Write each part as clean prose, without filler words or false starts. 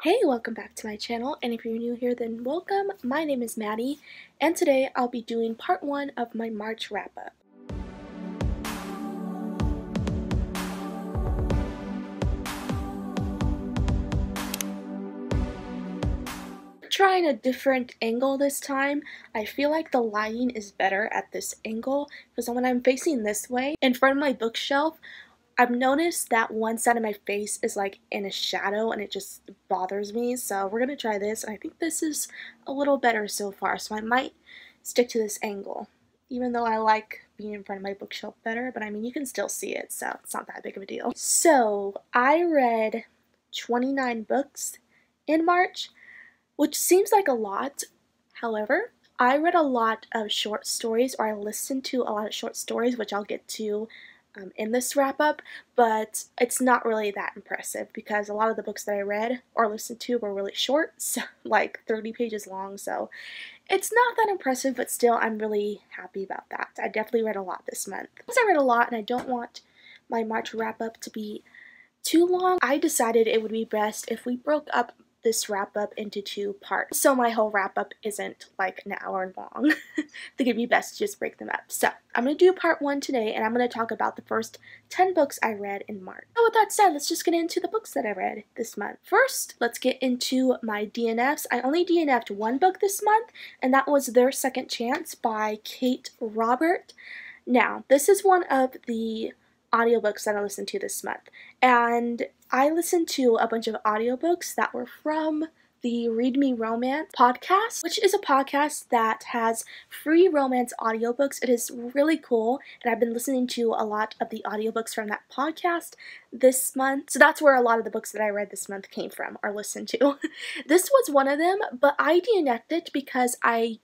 Hey, welcome back to my channel, and if you're new here, then welcome. My name is Maddie, and today I'll be doing part 1 of my March wrap-up. Trying a different angle this time. I feel like the lighting is better at this angle, because when I'm facing this way, in front of my bookshelf, I've noticed that one side of my face is like in a shadow and it just bothers me, so we're gonna try this, and I think this is a little better so far, so I might stick to this angle, even though I like being in front of my bookshelf better, but I mean, you can still see it, so it's not that big of a deal. So, I read 29 books in March, which seems like a lot. However, I read a lot of short stories, or I listened to a lot of short stories, which I'll get to in this wrap-up, but it's not really that impressive because a lot of the books that I read or listened to were really short, so like 30 pages long, so it's not that impressive, but still I'm really happy about that. I definitely read a lot this month. Because I read a lot and I don't want my March wrap-up to be too long, I decided it would be best if we broke up this wrap-up into 2 parts, so my whole wrap-up isn't like an hour long. I think it'd be best to just break them up. So, I'm going to do part 1 today, and I'm going to talk about the first 10 books I read in March. So with that said, let's just get into the books that I read this month. First, let's get into my DNFs. I only DNF'd 1 book this month, and that was Their Second Chance by Kate Robert. Now, this is one of the audiobooks that I listened to this month, and I listened to a bunch of audiobooks that were from the Read Me Romance podcast, which is a podcast that has free romance audiobooks. It is really cool, and I've been listening to a lot of the audiobooks from that podcast this month. So that's where a lot of the books that I read this month came from or listened to. This was one of them, but I DNF'd it because I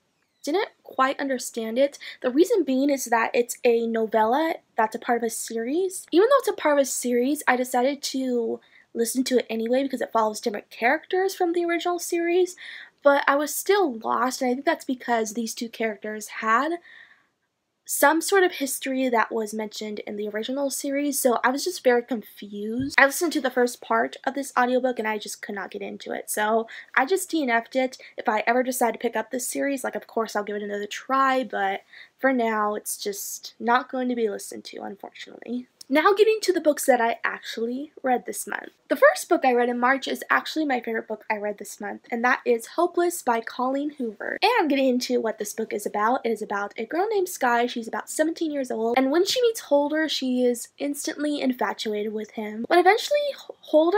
didn't quite understand it. The reason being is that it's a novella that's a part of a series. Even though it's a part of a series, I decided to listen to it anyway because it follows different characters from the original series, but I was still lost, and I think that's because these 2 characters had some sort of history that was mentioned in the original series, so I was just very confused. I listened to the first part of this audiobook and I just could not get into it, so I just DNF'd it. If I ever decide to pick up this series, like, of course I'll give it another try, but for now it's just not going to be listened to, unfortunately. Now getting to the books that I actually read this month. The first book I read in March is actually my favorite book I read this month, and that is Hopeless by Colleen Hoover. And getting into what this book is about, it is about a girl named Sky. She's about 17 years old, and when she meets Holder, she is instantly infatuated with him. When eventually Holder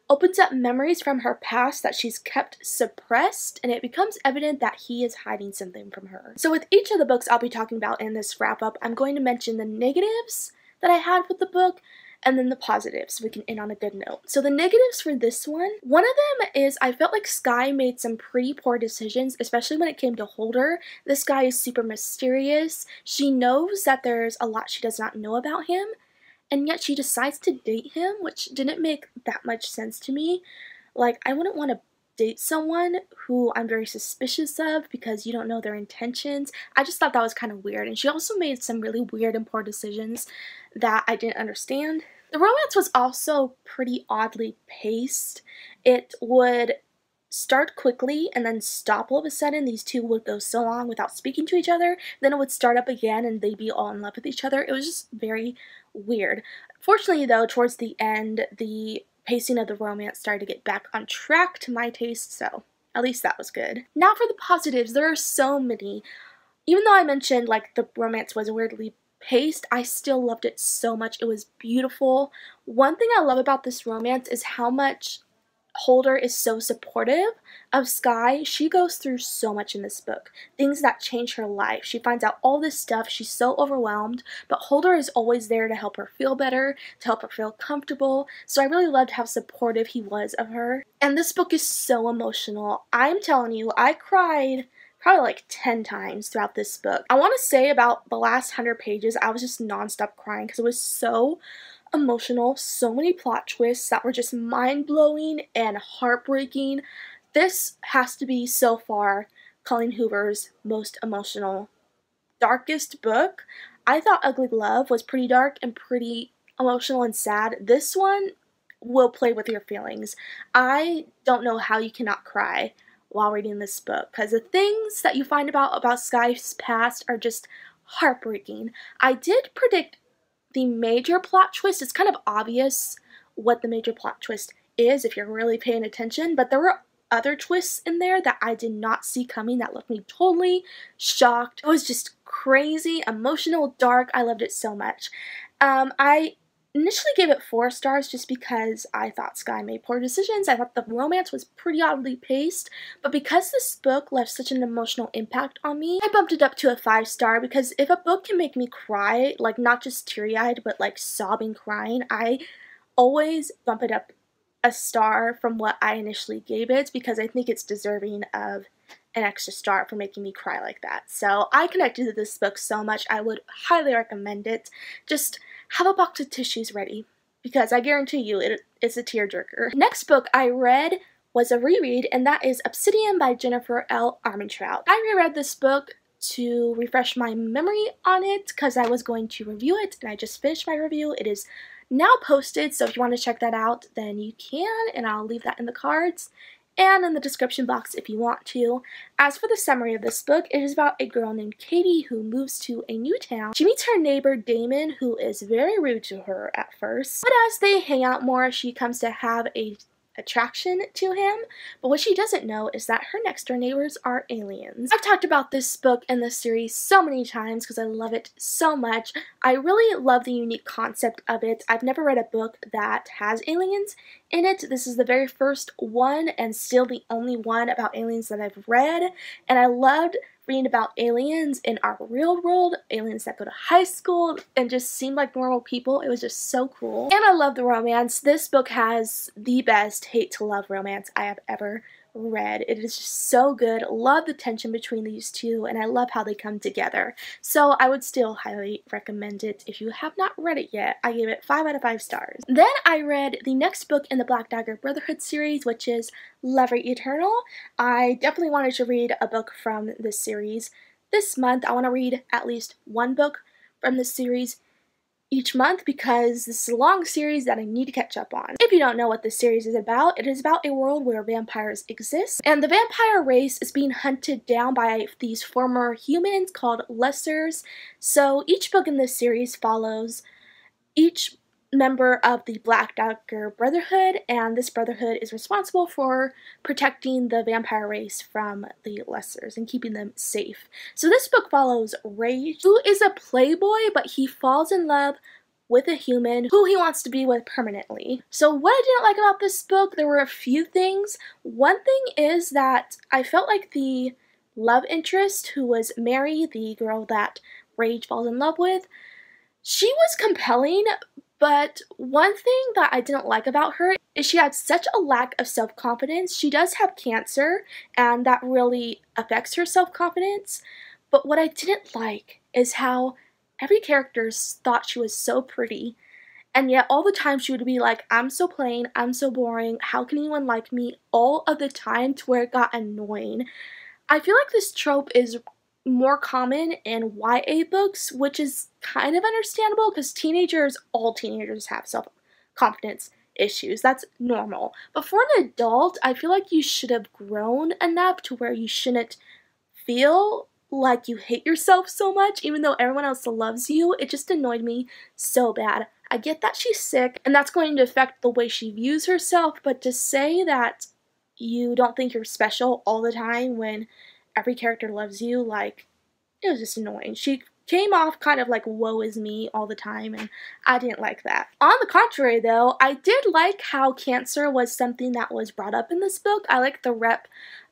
opens up memories from her past that she's kept suppressed, and it becomes evident that he is hiding something from her. So with each of the books I'll be talking about in this wrap-up, I'm going to mention the negatives that I had with the book, and then the positives, so we can end on a good note. So the negatives for this one of them is I felt like Sky made some pretty poor decisions, especially when it came to Holder. This guy is super mysterious. She knows that there's a lot she does not know about him, and yet she decides to date him, which didn't make that much sense to me. Like, I wouldn't want to date someone who I'm very suspicious of because you don't know their intentions. I just thought that was kind of weird, and she also made some really weird and poor decisions that I didn't understand. The romance was also pretty oddly paced. It would start quickly and then stop all of a sudden. These 2 would go so long without speaking to each other, then it would start up again and they'd be all in love with each other. It was just very weird. Fortunately though, towards the end, the pacing of the romance started to get back on track to my taste, so at least that was good. Now for the positives, there are so many. Even though I mentioned like the romance was weirdly paced, I still loved it so much. It was beautiful. One thing I love about this romance is how much Holder is so supportive of Sky. She goes through so much in this book, things that change her life. She finds out all this stuff, she's so overwhelmed, but Holder is always there to help her feel better, to help her feel comfortable, so I really loved how supportive he was of her. And this book is so emotional. I'm telling you, I cried probably like 10 times throughout this book. I want to say about the last 100 pages, I was just non-stop crying because it was so emotional, so many plot twists that were just mind-blowing and heartbreaking. This has to be so far Colleen Hoover's most emotional, darkest book. I thought Ugly Love was pretty dark and pretty emotional and sad. This one will play with your feelings. I don't know how you cannot cry while reading this book, because the things that you find about Sky's past are just heartbreaking. I did predict the major plot twist. It's kind of obvious what the major plot twist is if you're really paying attention, but there were other twists in there that I did not see coming that left me totally shocked. It was just crazy, emotional, dark. I loved it so much. I initially gave it 4 stars just because I thought Sky made poor decisions. I thought the romance was pretty oddly paced, but because this book left such an emotional impact on me, I bumped it up to a 5-star, because if a book can make me cry, like not just teary-eyed, but like sobbing crying, I always bump it up a star from what I initially gave it, because I think it's deserving of an extra star for making me cry like that. So I connected to this book so much, I would highly recommend it. Just have a box of tissues ready, because I guarantee you it's a tearjerker. Next book I read was a reread, and that is Obsidian by Jennifer L. Armentrout. I reread this book to refresh my memory on it because I was going to review it, and I just finished my review. It is now posted, so if you want to check that out, then you can, and I'll leave that in the cards and in the description box if you want to. As for the summary of this book, it is about a girl named Katie who moves to a new town. She meets her neighbor Damon, who is very rude to her at first, but as they hang out more, she comes to have a attraction to him. But what she doesn't know is that her next door neighbors are aliens. I've talked about this book and this series so many times because I love it so much. I really love the unique concept of it. I've never read a book that has aliens in it. This is the very first one and still the only one about aliens that I've read, and I loved reading about aliens in our real world, aliens that go to high school and just seem like normal people. It was just so cool. And I love the romance. This book has the best hate to love romance I have ever read. It is just so good. Love the tension between these two, and I love how they come together. So I would still highly recommend it if you have not read it yet. I gave it 5 out of 5 stars. Then I read the next book in the Black Dagger Brotherhood series, which is Lover Eternal. I definitely wanted to read a book from this series this month. I want to read at least one book from this series each month because this is a long series that I need to catch up on. If you don't know what this series is about, it is about a world where vampires exist, and the vampire race is being hunted down by these former humans called Lessers. So each book in this series follows each member of the Black Dagger Brotherhood, and this brotherhood is responsible for protecting the vampire race from the Lessers and keeping them safe. So this book follows Rage, who is a playboy, but he falls in love with a human who he wants to be with permanently. So what I didn't like about this book, there were a few things. One thing is that I felt like the love interest, who was Mary, the girl that Rage falls in love with, she was compelling, but one thing that I didn't like about her is she had such a lack of self-confidence. She does have cancer, and that really affects her self-confidence. But what I didn't like is how every character thought she was so pretty, and yet all the time she would be like, I'm so plain, I'm so boring, how can anyone like me? All of the time, to where it got annoying. I feel like this trope is more common in YA books, which is kind of understandable because all teenagers have self-confidence issues. That's normal. But for an adult, I feel like you should have grown enough to where you shouldn't feel like you hate yourself so much, even though everyone else loves you. It just annoyed me so bad. I get that she's sick, and that's going to affect the way she views herself, but to say that you don't think you're special all the time when every character loves you, like, it was just annoying. She came off kind of like woe is me all the time, and I didn't like that. On the contrary, though, I did like how cancer was something that was brought up in this book. I like the rep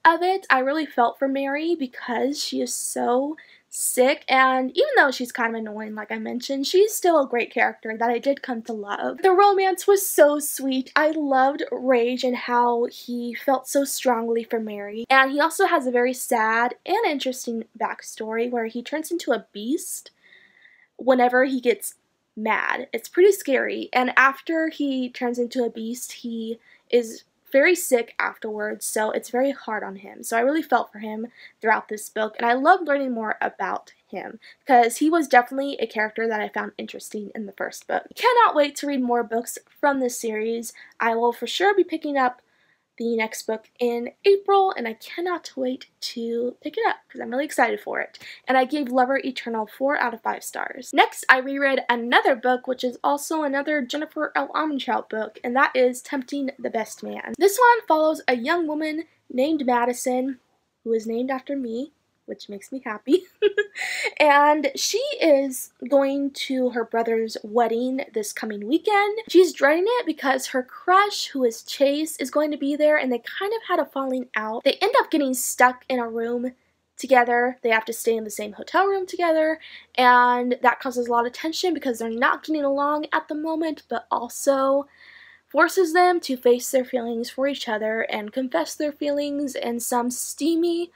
of it. I really felt for Mary because she is so sick, and even though she's kind of annoying, like I mentioned, she's still a great character that I did come to love. The romance was so sweet. I loved Rage and how he felt so strongly for Mary, and he also has a very sad and interesting backstory where he turns into a beast whenever he gets mad. It's pretty scary, and after he turns into a beast, he is very sick afterwards, so it's very hard on him. So I really felt for him throughout this book, and I love learning more about him because he was definitely a character that I found interesting in the first book. Cannot wait to read more books from this series. I will for sure be picking up the next book in April, and I cannot wait to pick it up because I'm really excited for it. And I gave Lover Eternal 4 out of 5 stars. Next, I reread another book, which is also another Jennifer L. Armentrout book, and that is Tempting the Best Man. This one follows a young woman named Madison, who is named after me, which makes me happy. And she is going to her brother's wedding this coming weekend. She's dreading it because her crush, who is Chase, is going to be there, and they kind of had a falling out. They end up getting stuck in a room together. They have to stay in the same hotel room together, and that causes a lot of tension because they're not getting along at the moment, but also forces them to face their feelings for each other and confess their feelings, and some steamy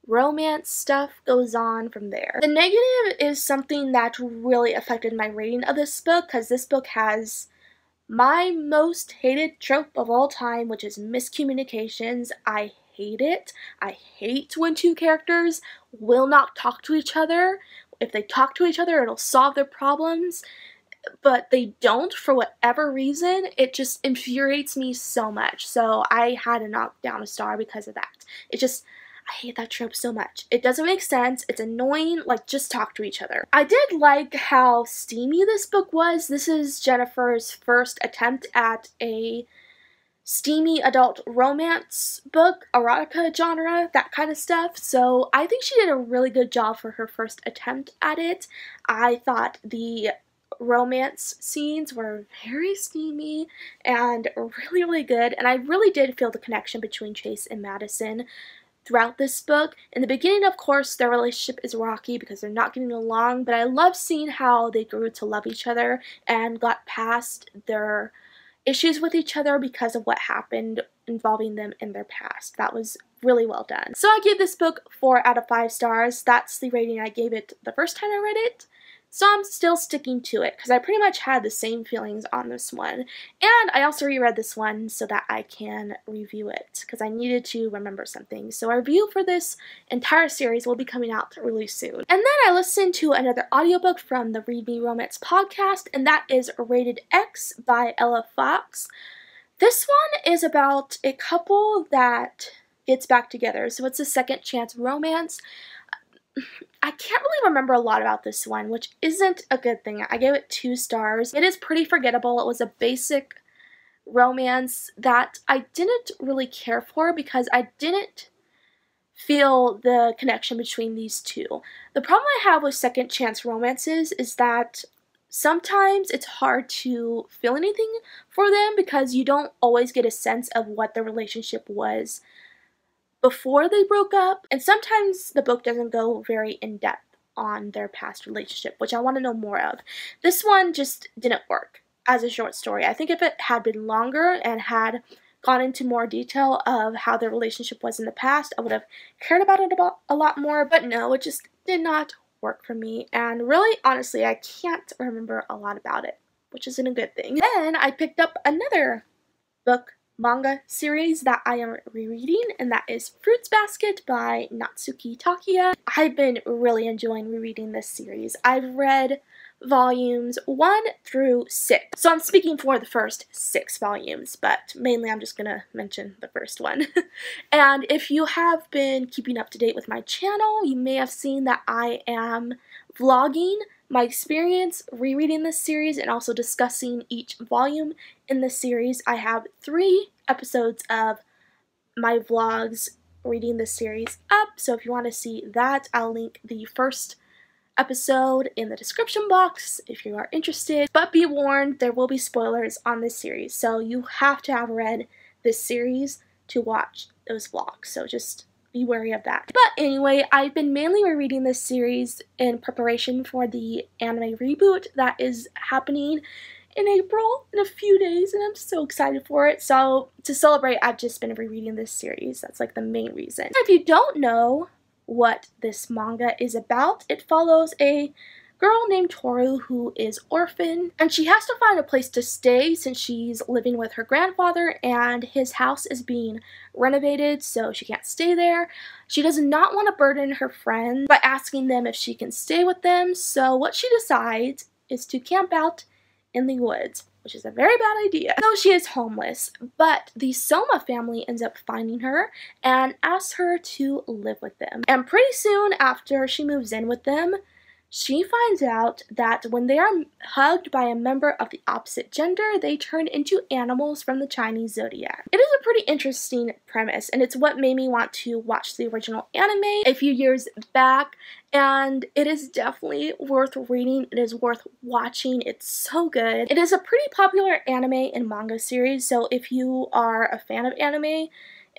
romance stuff goes on from there. The negative is something that really affected my rating of this book, because this book has my most hated trope of all time, which is miscommunications. I hate it. I hate when two characters will not talk to each other. If they talk to each other, it'll solve their problems, but they don't for whatever reason. It just infuriates me so much. So I had to knock down a star because of that. I hate that trope so much. It doesn't make sense. It's annoying. Like, just talk to each other. I did like how steamy this book was. This is Jennifer's first attempt at a steamy adult romance book, erotica genre, that kind of stuff. So I think she did a really good job for her first attempt at it. I thought the romance scenes were very steamy and really, really good. And I really did feel the connection between Chase and Madison throughout this book. In the beginning, of course, their relationship is rocky because they're not getting along, but I love seeing how they grew to love each other and got past their issues with each other because of what happened involving them in their past. That was really well done. So I gave this book 4 out of 5 stars. That's the rating I gave it the first time I read it. So I'm still sticking to it because I pretty much had the same feelings on this one. And I also reread this one so that I can review it because I needed to remember something. So our review for this entire series will be coming out really soon. And then I listened to another audiobook from the Read Me Romance podcast, and that is Rated X by Ella Fox. This one is about a couple that gets back together. So it's a second chance romance. I can't really remember a lot about this one, which isn't a good thing. I gave it 2 stars. It is pretty forgettable. It was a basic romance that I didn't really care for because I didn't feel the connection between these two. The problem I have with second chance romances is that sometimes it's hard to feel anything for them because you don't always get a sense of what the relationship was before they broke up, and sometimes the book doesn't go very in-depth on their past relationship, which I want to know more of. This one just didn't work as a short story. I think if it had been longer and had gone into more detail of how their relationship was in the past, I would have cared about it a lot more, but no, it just did not work for me, and really, honestly, I can't remember a lot about it, which isn't a good thing. Then I picked up another manga series that I am rereading, and that is Fruits Basket by Natsuki Takiya. I've been really enjoying rereading this series. I've read volumes 1 through 6. So I'm speaking for the first 6 volumes, but mainly I'm just gonna mention the first one. And if you have been keeping up to date with my channel, you may have seen that I am vlogging my experience rereading this series and also discussing each volume in the series. I have 3 episodes of my vlogs reading this series up, so if you want to see that, I'll link the first episode in the description box if you are interested. But be warned, there will be spoilers on this series, so you have to have read this series to watch those vlogs, so just be wary of that. But anyway, I've been mainly rereading this series in preparation for the anime reboot that is happening in April in a few days, and I'm so excited for it. So to celebrate, I've just been rereading this series. That's like the main reason. If you don't know what this manga is about, it follows a girl named Toru who is orphaned, and she has to find a place to stay since she's living with her grandfather and his house is being renovated, so she can't stay there. She does not want to burden her friends by asking them if she can stay with them, so what she decides is to camp out in the woods, which is a very bad idea. So she is homeless, but the Soma family ends up finding her and asks her to live with them. And pretty soon after she moves in with them, she finds out that when they are hugged by a member of the opposite gender, they turn into animals from the Chinese zodiac. It is a pretty interesting premise, and it's what made me want to watch the original anime a few years back, and it is definitely worth reading. It is worth watching. It's so good. It is a pretty popular anime and manga series, so if you are a fan of anime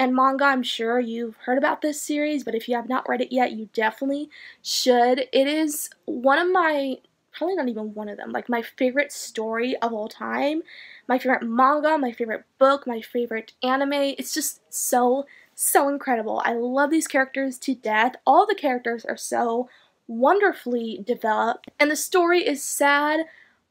and manga, I'm sure you've heard about this series, but if you have not read it yet, you definitely should. It is one of my, probably not even one of them, like my favorite story of all time, my favorite manga, my favorite book, my favorite anime. It's just so incredible. I love these characters to death. All the characters are so wonderfully developed, and the story is sad,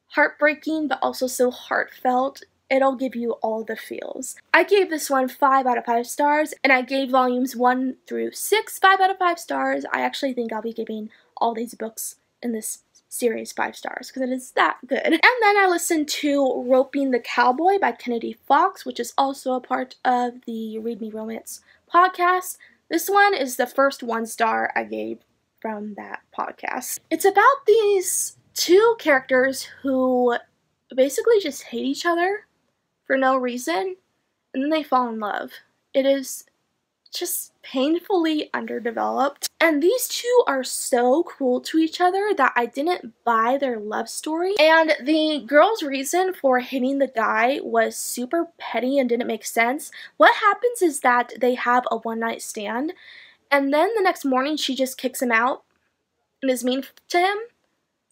heartbreaking, but also so heartfelt. It'll give you all the feels. I gave this one 5 out of 5 stars, and I gave volumes 1 through 6 5 out of 5 stars. I actually think I'll be giving all these books in this series 5 stars because it is that good. And then I listened to Roping the Cowboy by Kennedy Fox, which is also a part of the Read Me Romance podcast. This one is the first 1 star I gave from that podcast. It's about these 2 characters who basically just hate each other for no reason, and then they fall in love. It is just painfully underdeveloped, and these 2 are so cruel to each other that I didn't buy their love story, and the girl's reason for hating the guy was super petty and didn't make sense. What happens is that they have a one-night stand, and then the next morning she just kicks him out and is mean to him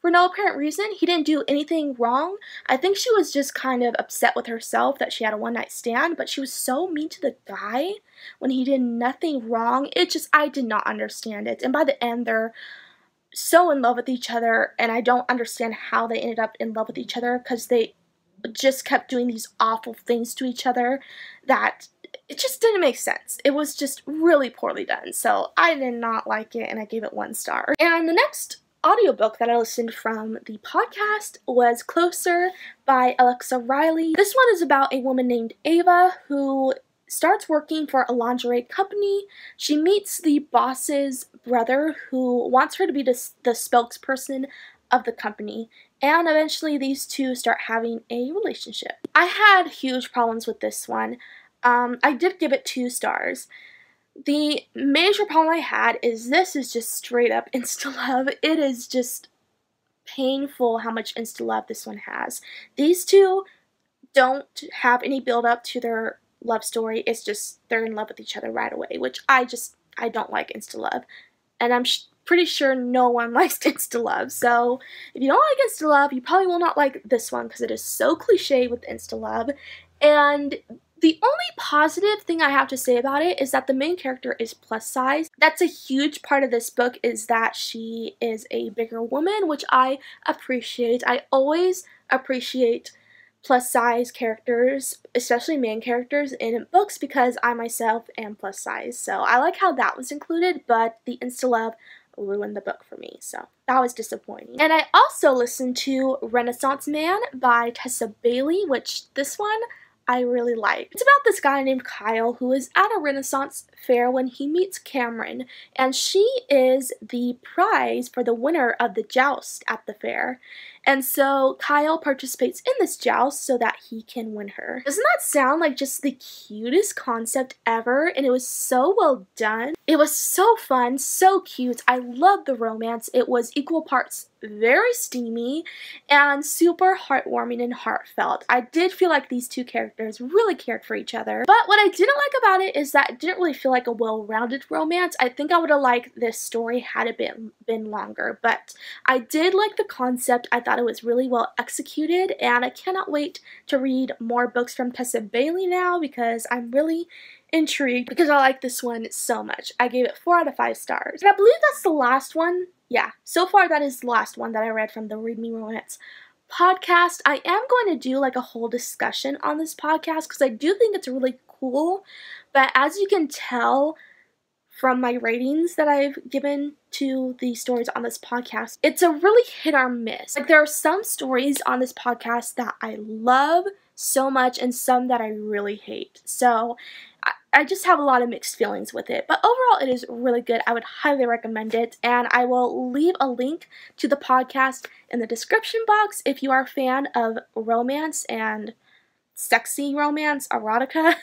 for no apparent reason. He didn't do anything wrong. I think she was just kind of upset with herself that she had a one-night stand, but she was so mean to the guy when he did nothing wrong. I did not understand it. And by the end, they're so in love with each other, and I don't understand how they ended up in love with each other because they just kept doing these awful things to each other that it just didn't make sense. It was just really poorly done. So I did not like it, and I gave it 1 star. And the next audiobook that I listened from the podcast was Closer by Alexa Riley. This one is about a woman named Ava who starts working for a lingerie company. She meets the boss's brother who wants her to be the spokesperson of the company, and eventually these 2 start having a relationship. I had huge problems with this one. I did give it 2 stars. The major problem I had is this is just straight up insta-love. It is just painful how much insta-love this one has. These 2 don't have any build-up to their love story. It's just they're in love with each other right away, which I don't like insta-love. And I'm pretty sure no one likes insta-love. So if you don't like insta-love, you probably will not like this one because it is so cliche with insta-love. And the only positive thing I have to say about it is that the main character is plus size. That's a huge part of this book, is that she is a bigger woman, which I appreciate. I always appreciate plus size characters, especially main characters in books, because I myself am plus size. So I like how that was included, but the insta-love ruined the book for me, so that was disappointing. And I also listened to Renaissance Man by Tessa Bailey, which this one I really like. It's about this guy named Kyle who is at a Renaissance fair when he meets Cameron, and she is the prize for the winner of the joust at the fair. And so Kyle participates in this joust so that he can win her. Doesn't that sound like just the cutest concept ever? And it was so well done. It was so fun, so cute. I love the romance. It was equal parts very steamy and super heartwarming and heartfelt. I did feel like these 2 characters really cared for each other. But what I didn't like about it is that it didn't really feel like a well-rounded romance. I think I would have liked this story had it been longer, but I did like the concept. I thought it was really well executed, and I cannot wait to read more books from Tessa Bailey now because I'm really intrigued because I like this one so much. I gave it 4 out of 5 stars. And I believe that's the last one yeah, so far that is the last one that I read from the Read Me Romance podcast. I am going to do like a whole discussion on this podcast because I do think it's really cool, but as you can tell from my ratings that I've given to the stories on this podcast, it's a really hit or miss. Like, there are some stories on this podcast that I love so much and some that I really hate. So I just have a lot of mixed feelings with it. But overall, it is really good. I would highly recommend it. And I will leave a link to the podcast in the description box if you are a fan of romance and sexy romance, erotica.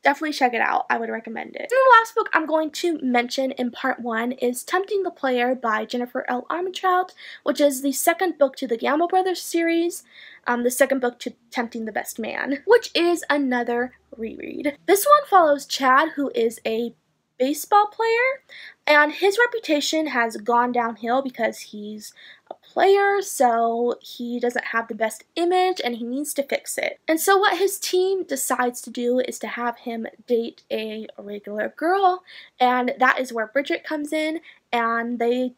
Definitely check it out. I would recommend it. And the last book I'm going to mention in part 1 is Tempting the Player by Jennifer L. Armentrout, which is the second book to the Gamble Brothers series, the second book to Tempting the Best Man, which is another reread. This one follows Chad, who is a baseball player, and his reputation has gone downhill because he's a player, so he doesn't have the best image and he needs to fix it. And so what his team decides to do is to have him date a regular girl, and that is where Bridget comes in, and they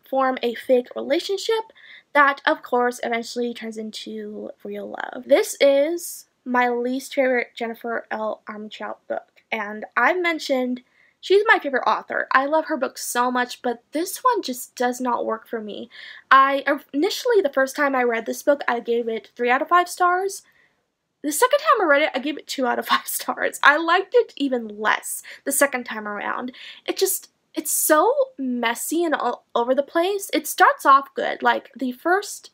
form a fake relationship that, of course, eventually turns into real love. This is my least favorite Jennifer L. Armentrout book, and I've mentioned she's my favorite author. I love her books so much, but this one just does not work for me. Initially, the first time I read this book, I gave it 3 out of 5 stars. The second time I read it, I gave it 2 out of 5 stars. I liked it even less the second time around. It's so messy and all over the place. It starts off good. Like, the first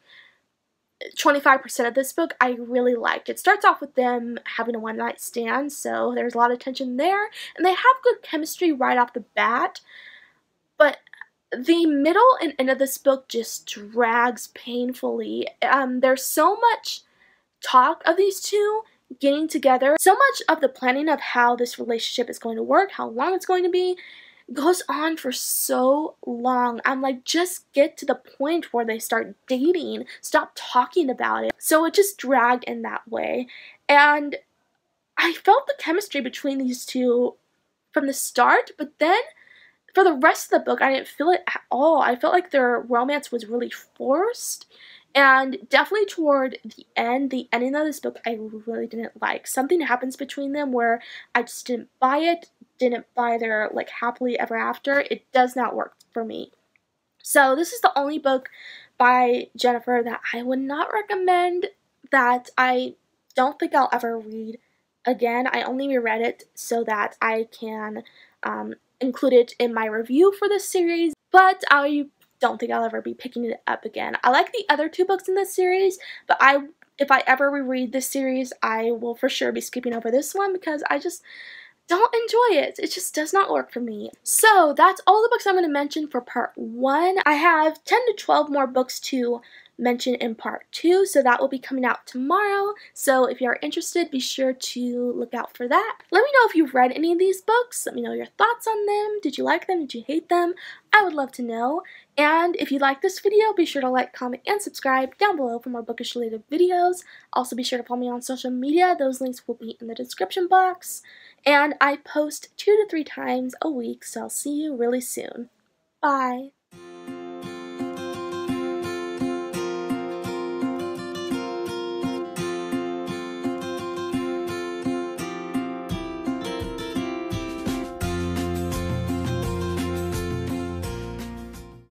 25% of this book I really liked. It starts off with them having a one-night stand, so there's a lot of tension there, and they have good chemistry right off the bat, but the middle and end of this book just drags painfully. There's so much talk of these two getting together, so much of the planning of how this relationship is going to work, how long it's going to be, goes on for so long. I'm like, just get to the point where they start dating. Stop talking about it. So it just dragged in that way. And I felt the chemistry between these two from the start, but then for the rest of the book, I didn't feel it at all. I felt like their romance was really forced. And definitely toward the ending of this book, I really didn't like. Something happens between them where I just didn't buy it, didn't buy their, like, happily ever after. It does not work for me. So this is the only book by Jennifer that I would not recommend, that I don't think I'll ever read again. I only reread it so that I can include it in my review for this series, but I don't think I'll ever be picking it up again. I like the other 2 books in this series, but if I ever reread this series, I will for sure be skipping over this one because I just don't enjoy it. It just does not work for me. So that's all the books I'm going to mention for part 1. I have 10 to 12 more books to mention in part 2, so that will be coming out tomorrow. So if you're interested, be sure to look out for that. Let me know if you've read any of these books. Let me know your thoughts on them. Did you like them? Did you hate them? I would love to know. And if you like this video, be sure to like, comment, and subscribe down below for more bookish related videos. Also be sure to follow me on social media. Those links will be in the description box. And I post 2 to 3 times a week, so I'll see you really soon. Bye!